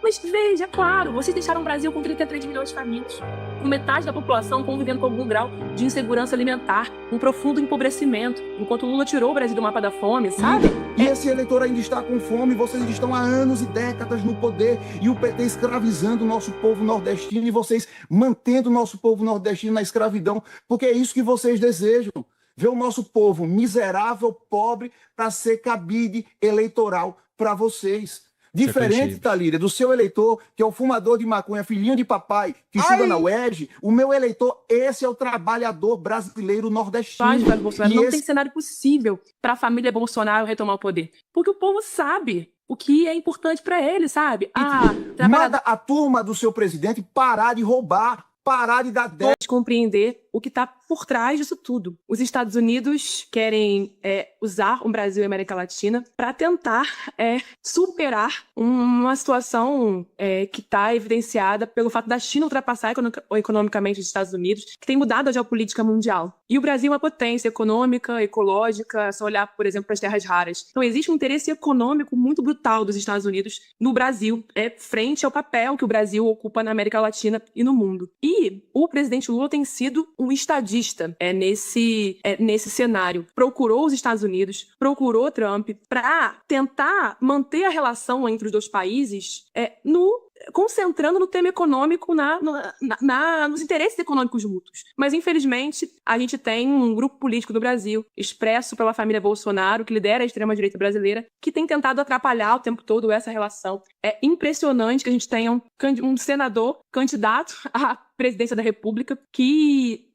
Mas veja, claro, vocês deixaram o Brasil com 33 milhões de famintos, com metade da população convivendo com algum grau de insegurança alimentar, um profundo empobrecimento, enquanto Lula tirou o Brasil do mapa da fome, sabe? E esse eleitor ainda está com fome, vocês estão há anos e décadas no poder, e o PT escravizando o nosso povo nordestino, e vocês mantendo o nosso povo nordestino na escravidão, porque é isso que vocês desejam. Ver o nosso povo miserável, pobre, para ser cabide eleitoral para vocês. Diferente, Thalíria, do seu eleitor, que é o fumador de maconha, filhinho de papai, que estuda na UERJ, o meu eleitor, esse é o trabalhador brasileiro nordestino. Bolsonaro, não tem cenário possível para a família Bolsonaro retomar o poder. Porque o povo sabe o que é importante para ele, sabe? Manda a turma do seu presidente parar de roubar, parar de dar débito. Compreender o que está por trás disso tudo. Os Estados Unidos querem usar o Brasil e a América Latina para tentar superar uma situação que está evidenciada pelo fato da China ultrapassar economicamente os Estados Unidos, que tem mudado a geopolítica mundial. E o Brasil é uma potência econômica, ecológica, se olhar, por exemplo, para as terras raras. Então existe um interesse econômico muito brutal dos Estados Unidos no Brasil, frente ao papel que o Brasil ocupa na América Latina e no mundo. E o presidente Lula tem sido um estadista nesse cenário. Procurou os Estados Unidos, procurou Trump para tentar manter a relação entre os dois países concentrando no tema econômico, nos interesses econômicos mútuos. Mas, infelizmente, a gente tem um grupo político do Brasil, expresso pela família Bolsonaro, que lidera a extrema-direita brasileira, que tem tentado atrapalhar o tempo todo essa relação. É impressionante que a gente tenha um senador candidato à presidência da República que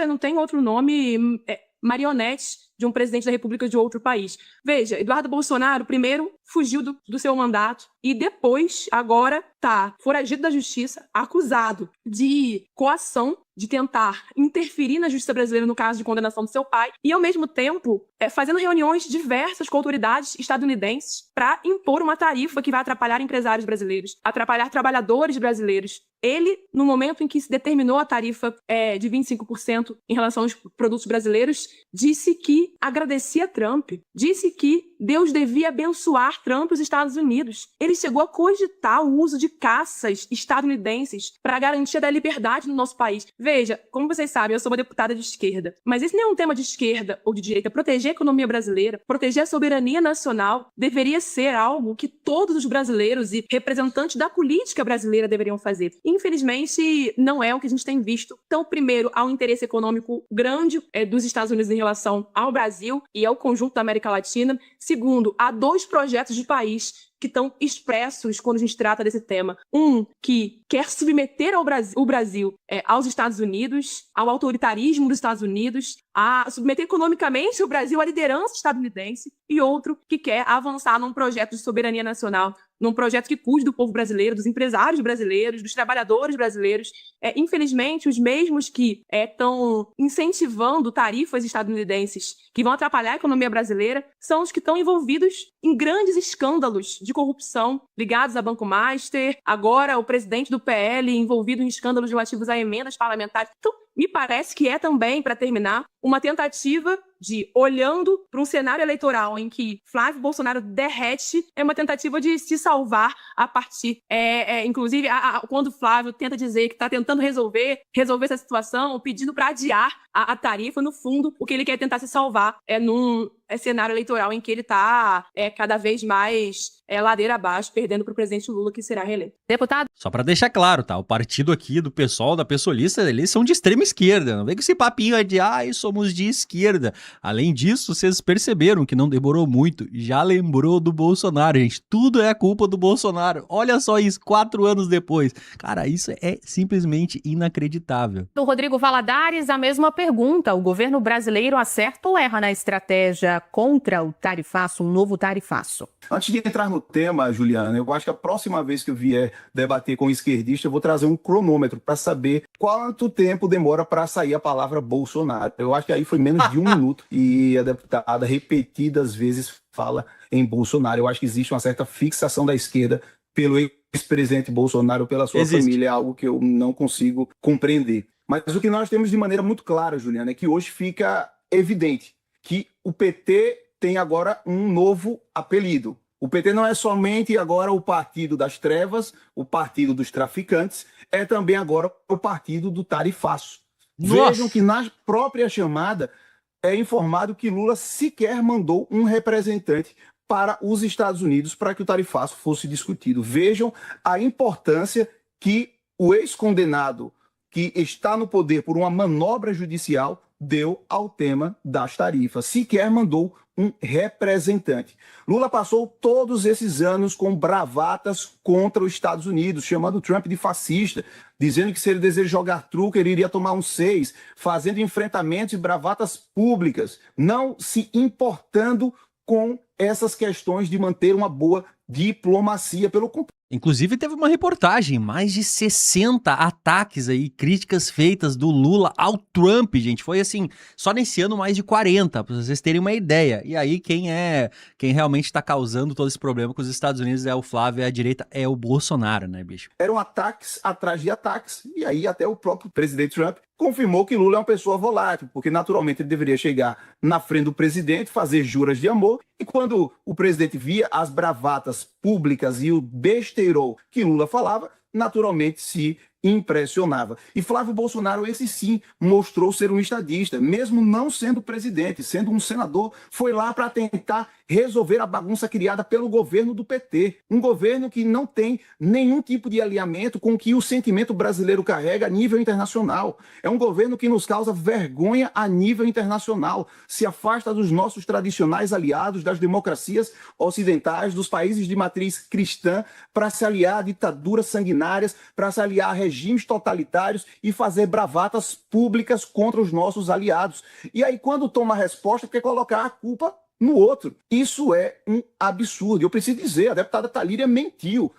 não tem outro nome, marionete de um presidente da República de outro país. Veja, Eduardo Bolsonaro, primeiro, fugiu do seu mandato e depois, agora, está foragido da justiça, acusado de coação, de tentar interferir na justiça brasileira no caso de condenação do seu pai e, ao mesmo tempo, fazendo reuniões diversas com autoridades estadunidenses para impor uma tarifa que vai atrapalhar empresários brasileiros, atrapalhar trabalhadores brasileiros. Ele, no momento em que se determinou a tarifa de 25% em relação aos produtos brasileiros, disse que agradecia Trump, disse que Deus devia abençoar Trump e os Estados Unidos. Ele chegou a cogitar o uso de caças estadunidenses para a garantia da liberdade no nosso país. Veja, como vocês sabem, eu sou uma deputada de esquerda, mas esse não é um tema de esquerda ou de direita. Proteger a economia brasileira, proteger a soberania nacional, deveria ser algo que todos os brasileiros e representantes da política brasileira deveriam fazer. Infelizmente, não é o que a gente tem visto. Então, primeiro, há um interesse econômico grande dos Estados Unidos em relação ao Brasil e ao conjunto da América Latina. Segundo, há dois projetos de país que estão expressos quando a gente trata desse tema. Um que quer submeter o Brasil aos Estados Unidos, ao autoritarismo dos Estados Unidos, a submeter economicamente o Brasil à liderança estadunidense, e outro que quer avançar num projeto de soberania nacional, num projeto que cuide do povo brasileiro, dos empresários brasileiros, dos trabalhadores brasileiros. Infelizmente, os mesmos que estão incentivando tarifas estadunidenses que vão atrapalhar a economia brasileira são os que estão envolvidos em grandes escândalos de corrupção ligados a Banco Master, agora o presidente do PL envolvido em escândalos relativos a emendas parlamentares. Então, me parece que também, para terminar, uma tentativa de, olhando para um cenário eleitoral em que Flávio Bolsonaro derrete, é uma tentativa de se salvar a partir, inclusive, quando Flávio tenta dizer que está tentando resolver essa situação, pedindo para adiar a tarifa, no fundo, o que ele quer tentar se salvar num cenário eleitoral em que ele está cada vez mais ladeira abaixo, perdendo para o presidente Lula, que será reeleito. Deputado? Só pra deixar claro, tá? O partido aqui do pessoal da Pessoalista, eles são de extrema esquerda. Não vem com esse papinho de, somos de esquerda. Além disso, vocês perceberam que não demorou muito. Já lembrou do Bolsonaro, gente. Tudo é culpa do Bolsonaro. Olha só isso, 4 anos depois. Cara, isso é simplesmente inacreditável. Do Rodrigo Valadares, a mesma pergunta. O governo brasileiro acerta ou erra na estratégia contra o tarifaço, um novo tarifaço? Antes de entrar no tema, Juliana, eu acho que a próxima vez que eu vier debater com um esquerdista, eu vou trazer um cronômetro para saber quanto tempo demora para sair a palavra Bolsonaro. Eu acho que aí foi menos de 1 minuto e a deputada repetidas vezes fala em Bolsonaro. Eu acho que existe uma certa fixação da esquerda pelo ex-presidente Bolsonaro, pela sua família, é algo que eu não consigo compreender. Mas o que nós temos de maneira muito clara, Juliana, é que hoje fica evidente que o PT tem agora um novo apelido. O PT não é somente agora o partido das trevas, o partido dos traficantes, é também agora o partido do tarifaço. Nossa! Vejam que na própria chamada é informado que Lula sequer mandou um representante para os Estados Unidos para que o tarifaço fosse discutido. Vejam a importância que o ex-condenado que está no poder por uma manobra judicial deu ao tema das tarifas. Sequer mandou um representante. Lula passou todos esses anos com bravatas contra os Estados Unidos, chamando Trump de fascista, dizendo que se ele deseja jogar truco, ele iria tomar um 6, fazendo enfrentamentos e bravatas públicas, não se importando com essas questões de manter uma boa diplomacia. Pelo contrário, Inclusive teve uma reportagem, mais de 60 ataques aí, críticas feitas do Lula ao Trump, gente. Foi assim, só nesse ano mais de 40, pra vocês terem uma ideia. E aí quem realmente tá causando todo esse problema com os Estados Unidos é o Flávio e a direita é o Bolsonaro, né, bicho? eram ataques atrás de ataques, e aí até o próprio presidente Trump confirmou que Lula é uma pessoa volátil, porque naturalmente ele deveria chegar na frente do presidente, fazer juras de amor, e quando o presidente via as bravatas públicas e o besteirol que Lula falava, naturalmente se impressionava. E Flávio Bolsonaro, esse sim, mostrou ser um estadista, mesmo não sendo presidente, sendo um senador, foi lá para tentar resolver a bagunça criada pelo governo do PT. Um governo que não tem nenhum tipo de alinhamento com o que o sentimento brasileiro carrega a nível internacional. É um governo que nos causa vergonha a nível internacional, se afasta dos nossos tradicionais aliados, das democracias ocidentais, dos países de matriz cristã, para se aliar a ditaduras sanguinárias, para se aliar a regimes totalitários e fazer bravatas públicas contra os nossos aliados. E aí, quando toma a resposta, quer colocar a culpa no outro. Isso é um absurdo. Eu preciso dizer, a deputada Talíria mentiu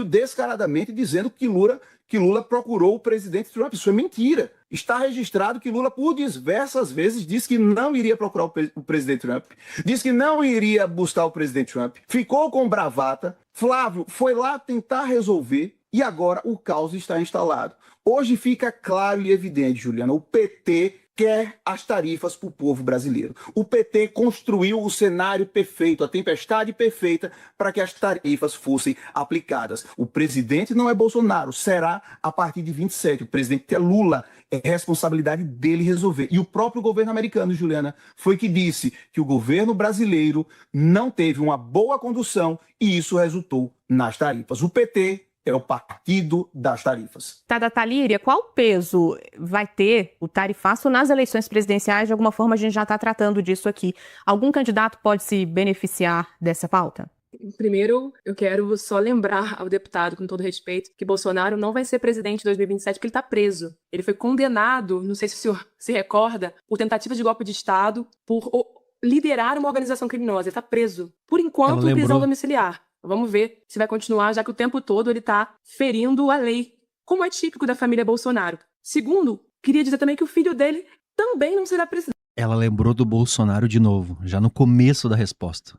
descaradamente dizendo que Lula procurou o presidente Trump. Isso é mentira. Está registrado que Lula, por diversas vezes, disse que não iria procurar o presidente Trump, disse que não iria buscar o presidente Trump, ficou com bravata. Flávio foi lá tentar resolver e agora o caos está instalado. Hoje fica claro e evidente, Juliana, o PT quer as tarifas para o povo brasileiro. O PT construiu o cenário perfeito, a tempestade perfeita para que as tarifas fossem aplicadas. O presidente não é Bolsonaro, será a partir de 27. O presidente é Lula, é responsabilidade dele resolver. E o próprio governo americano, Juliana, foi que disse que o governo brasileiro não teve uma boa condução e isso resultou nas tarifas. O PT é o partido das tarifas. Tada Talíria, qual peso vai ter o tarifaço nas eleições presidenciais? De alguma forma, a gente já está tratando disso aqui. Algum candidato pode se beneficiar dessa pauta? Primeiro, eu quero só lembrar ao deputado, com todo respeito, que Bolsonaro não vai ser presidente em 2027 porque ele está preso. Ele foi condenado, não sei se o senhor se recorda, por tentativa de golpe de Estado, por liderar uma organização criminosa. Ele está preso. Por enquanto, em prisão domiciliar. Vamos ver se vai continuar, já que o tempo todo ele está ferindo a lei, como é típico da família Bolsonaro. Segundo, queria dizer também que o filho dele também não será presidente. Ela lembrou do Bolsonaro de novo, já no começo da resposta.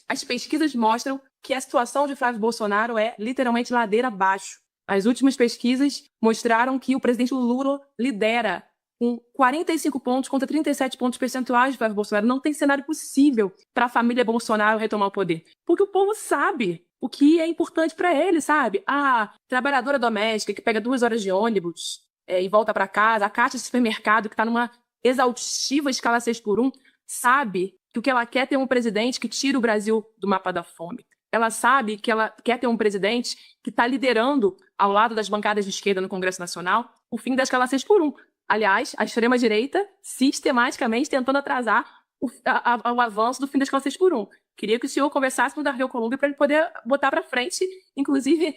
As pesquisas mostram que a situação de Flávio Bolsonaro é literalmente ladeira abaixo. As últimas pesquisas mostraram que o presidente Lula lidera com 45 pontos contra 37 pontos percentuais de Flávio Bolsonaro. Não tem cenário possível para a família Bolsonaro retomar o poder. Porque o povo sabe o que é importante para ele, sabe? A trabalhadora doméstica que pega 2 horas de ônibus e volta para casa, a caixa de supermercado que está numa exaustiva escala 6x1, sabe que o que ela quer é ter um presidente que tira o Brasil do mapa da fome. Ela sabe que ela quer ter um presidente que está liderando, ao lado das bancadas de esquerda no Congresso Nacional, o fim da escala 6x1. Aliás, a extrema-direita sistematicamente tentando atrasar o avanço do fim da escala 6x1. Queria que o senhor conversasse com o Davi Alcolumbre para ele poder botar para frente, inclusive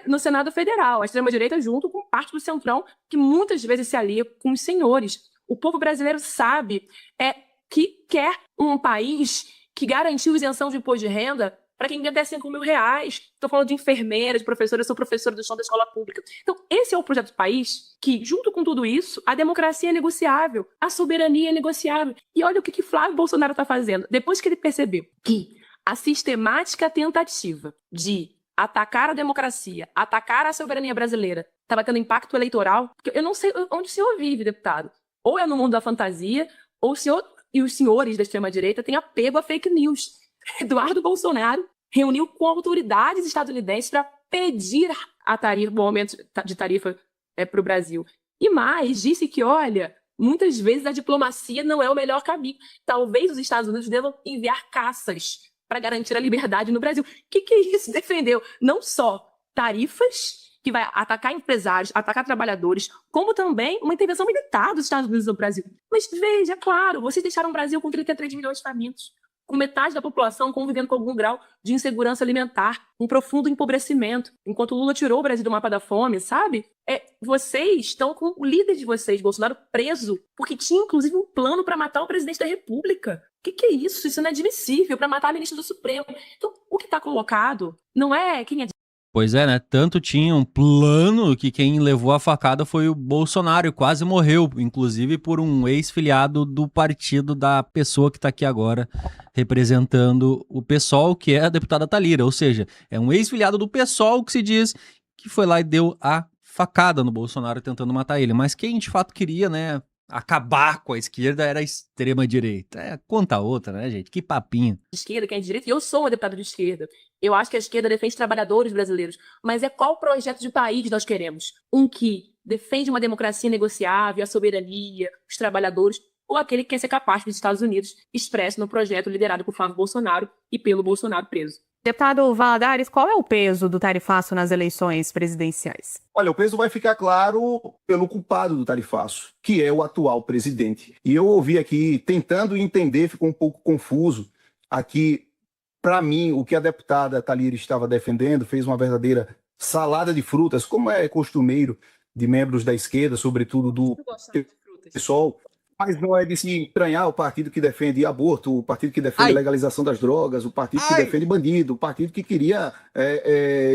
no Senado Federal. A extrema-direita junto com parte do Centrão, que muitas vezes se alia com os senhores. O povo brasileiro sabe que quer um país que garantiu isenção de imposto de renda para quem ganha até R$5.000. Estou falando de enfermeira, de professora, eu sou professora do chão da escola pública. Então, esse é o projeto do país que, junto com tudo isso, a democracia é negociável, a soberania é negociável. E olha o que Flávio Bolsonaro está fazendo. Depois que ele percebeu que a sistemática tentativa de atacar a democracia, atacar a soberania brasileira, estava tendo impacto eleitoral, porque eu não sei onde o senhor vive, deputado. Ou é no mundo da fantasia, ou o senhor e os senhores da extrema-direita têm apego a fake news. Eduardo Bolsonaro reuniu com autoridades estadunidenses para pedir o aumento de tarifa para o Brasil. E mais, disse que, olha, muitas vezes a diplomacia não é o melhor caminho. Talvez os Estados Unidos devam enviar caças para garantir a liberdade no Brasil. O que é isso? Defendeu não só tarifas, que vai atacar empresários, atacar trabalhadores, como também uma intervenção militar dos Estados Unidos no Brasil. Mas veja, claro, vocês deixaram o Brasil com 33 milhões de famintos, com metade da população convivendo com algum grau de insegurança alimentar, um profundo empobrecimento, enquanto Lula tirou o Brasil do mapa da fome, sabe? Vocês estão com o líder de vocês, Bolsonaro, preso, porque tinha inclusive um plano para matar o presidente da República. O que é isso? Isso não é admissível, para matar a ministra do Supremo. Então, o que está colocado não é quem é. Pois é, né? Tanto tinha um plano que quem levou a facada foi o Bolsonaro e quase morreu, inclusive por um ex-filiado do partido da pessoa que está aqui agora representando o PSOL, que é a deputada Thalira. Ou seja, é um ex-filiado do PSOL que se diz que foi lá e deu a facada no Bolsonaro tentando matar ele. Mas quem de fato queria, né, acabar com a esquerda era a extrema-direita. Conta outra, né, gente? Que papinho. De esquerda, quem é de direita, e eu sou uma deputada de esquerda. Eu acho que a esquerda defende trabalhadores brasileiros. Mas qual projeto de país nós queremos? Um que defende uma democracia negociável, a soberania, os trabalhadores, ou aquele que quer ser capaz dos Estados Unidos, expresso no projeto liderado por Flávio Bolsonaro e pelo Bolsonaro preso. Deputado Valadares, qual é o peso do tarifaço nas eleições presidenciais? Olha, o peso vai ficar claro pelo culpado do tarifaço, que é o atual presidente. E eu ouvi aqui, tentando entender, ficou um pouco confuso. Aqui, para mim, o que a deputada Thalira estava defendendo fez uma verdadeira salada de frutas, como é costumeiro de membros da esquerda, sobretudo do PSOL. Mas não é de se estranhar o partido que defende aborto, o partido que defende legalização das drogas, o partido que defende bandido, o partido que queria...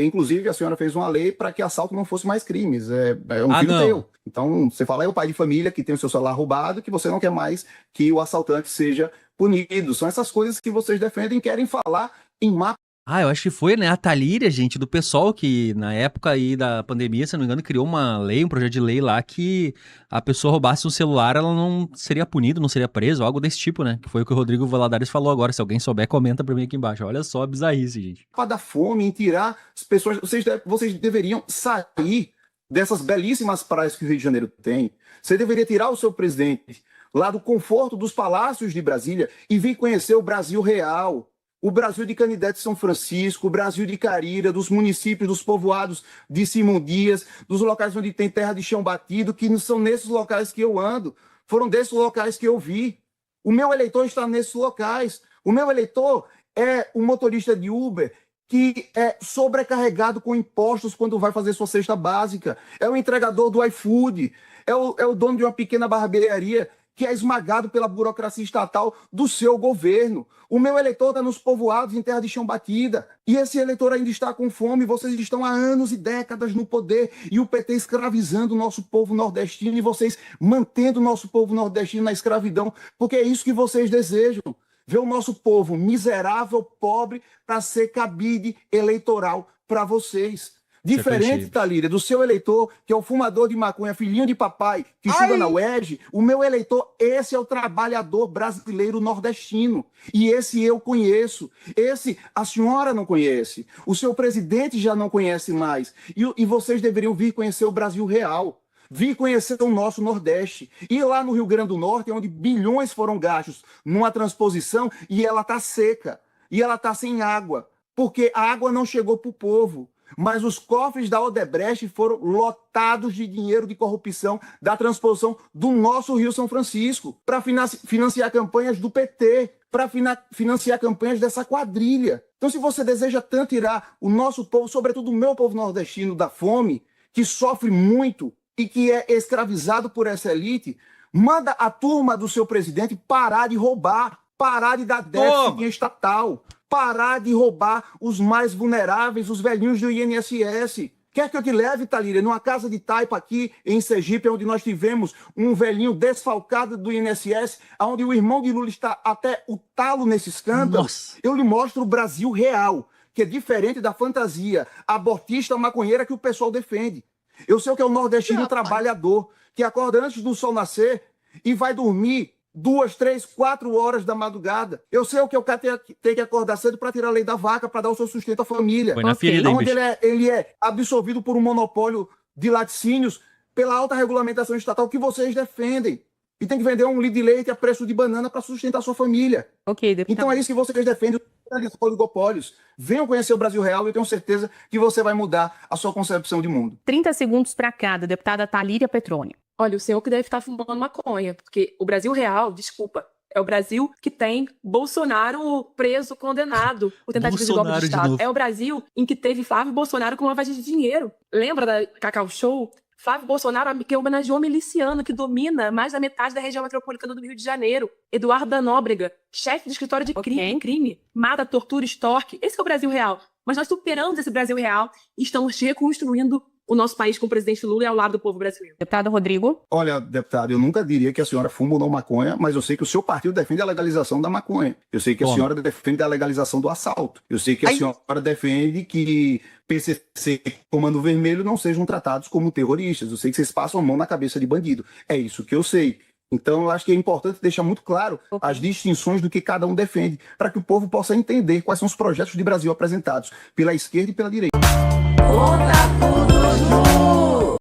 inclusive, a senhora fez uma lei para que assalto não fosse mais crimes. É um filho teu. Então, você fala, é o pai de família que tem o seu celular roubado, que você não quer mais que o assaltante seja punido. São essas coisas que vocês defendem e querem falar em má. Eu acho que foi, né, a Thalira, gente, do PSOL, que na época aí da pandemia, se não me engano, criou uma lei, um projeto de lei lá que a pessoa roubasse um celular, ela não seria punida, não seria presa, algo desse tipo, né? Que foi o que o Rodrigo Valadares falou agora. Se alguém souber, comenta pra mim aqui embaixo. Olha só a bizarrice, gente. Da fome, em tirar as pessoas... Vocês deveriam sair dessas belíssimas praias que o Rio de Janeiro tem. Você deveria tirar o seu presidente lá do conforto dos palácios de Brasília e vir conhecer o Brasil real. O Brasil de Canidé de São Francisco, o Brasil de Carira, dos municípios, dos povoados de Simão Dias, dos locais onde tem terra de chão batido, que não são nesses locais que eu ando, foram desses locais que eu vi. O meu eleitor está nesses locais. O meu eleitor é um motorista de Uber que é sobrecarregado com impostos quando vai fazer sua cesta básica. É o entregador do iFood, é o dono de uma pequena barbearia que é esmagado pela burocracia estatal do seu governo. O meu eleitor está nos povoados em terra de chão batida. E esse eleitor ainda está com fome. Vocês estão há anos e décadas no poder. E o PT escravizando o nosso povo nordestino. E vocês mantendo o nosso povo nordestino na escravidão. Porque é isso que vocês desejam. Ver o nosso povo miserável, pobre, para ser cabide eleitoral para vocês. Diferente, Thalira, do seu eleitor, que é o fumador de maconha, filhinho de papai, que estuda na UERJ, o meu eleitor, esse é o trabalhador brasileiro nordestino. E esse eu conheço. Esse a senhora não conhece. O seu presidente já não conhece mais. E vocês deveriam vir conhecer o Brasil real. Vir conhecer o nosso Nordeste. E lá no Rio Grande do Norte, onde bilhões foram gastos numa transposição, e ela está seca. E ela está sem água. Porque a água não chegou para o povo. Mas os cofres da Odebrecht foram lotados de dinheiro de corrupção da transposição do nosso Rio São Francisco para financiar campanhas do PT, para financiar campanhas dessa quadrilha. Então, se você deseja tanto tirar o nosso povo, sobretudo o meu povo nordestino, da fome, que sofre muito e que é escravizado por essa elite, manda a turma do seu presidente parar de roubar, parar de dar déficit estatal, parar de roubar os mais vulneráveis, os velhinhos do INSS. Quer que eu te leve, Thalira, numa casa de taipa aqui em Sergipe, onde nós tivemos um velhinho desfalcado do INSS, onde o irmão de Lula está até o talo nesse escândalo? Nossa. Eu lhe mostro o Brasil real, que é diferente da fantasia abortista maconheira que o pessoal defende. Eu sei o que é o nordestino trabalhador, que acorda antes do sol nascer e vai dormir 2, 3, 4 horas da madrugada. Eu sei o que eu quero ter que acordar cedo para tirar a lei da vaca, para dar o seu sustento à família. Foi na ferida, hein, Onde bicho? ele é absorvido por um monopólio de laticínios, pela alta regulamentação estatal que vocês defendem. E tem que vender 1 litro de leite a preço de banana para sustentar a sua família. Ok, deputado. Então é isso que vocês defendem, os oligopólios. Venham conhecer o Brasil real e eu tenho certeza que você vai mudar a sua concepção de mundo. 30 segundos para cada, deputada Thalíria Petroni. Olha, o senhor que deve estar fumando maconha, porque o Brasil real, desculpa, é o Brasil que tem Bolsonaro preso, condenado por tentativa de golpe Bolsonaro de de Estado. novo. É o Brasil em que teve Flávio Bolsonaro com lavagem de dinheiro. Lembra da Cacau Show? Flávio Bolsonaro, que homenageou um miliciano que domina mais da metade da região metropolitana do Rio de Janeiro. Eduardo da Nóbrega, chefe de escritório de crime, mata, tortura, extorque. Esse é o Brasil real. Mas nós superamos esse Brasil real e estamos reconstruindo o nosso país com o presidente Lula e ao lado do povo brasileiro. Deputado Rodrigo. Olha, deputado, eu nunca diria que a senhora fuma ou não maconha, mas eu sei que o seu partido defende a legalização da maconha. Eu sei que a senhora defende a legalização do assalto. Eu sei que a senhora defende que PCC e Comando Vermelho não sejam tratados como terroristas. Eu sei que vocês passam a mão na cabeça de bandido. É isso que eu sei. Então, eu acho que é importante deixar muito claro as distinções do que cada um defende, para que o povo possa entender quais são os projetos de Brasil apresentados pela esquerda e pela direita.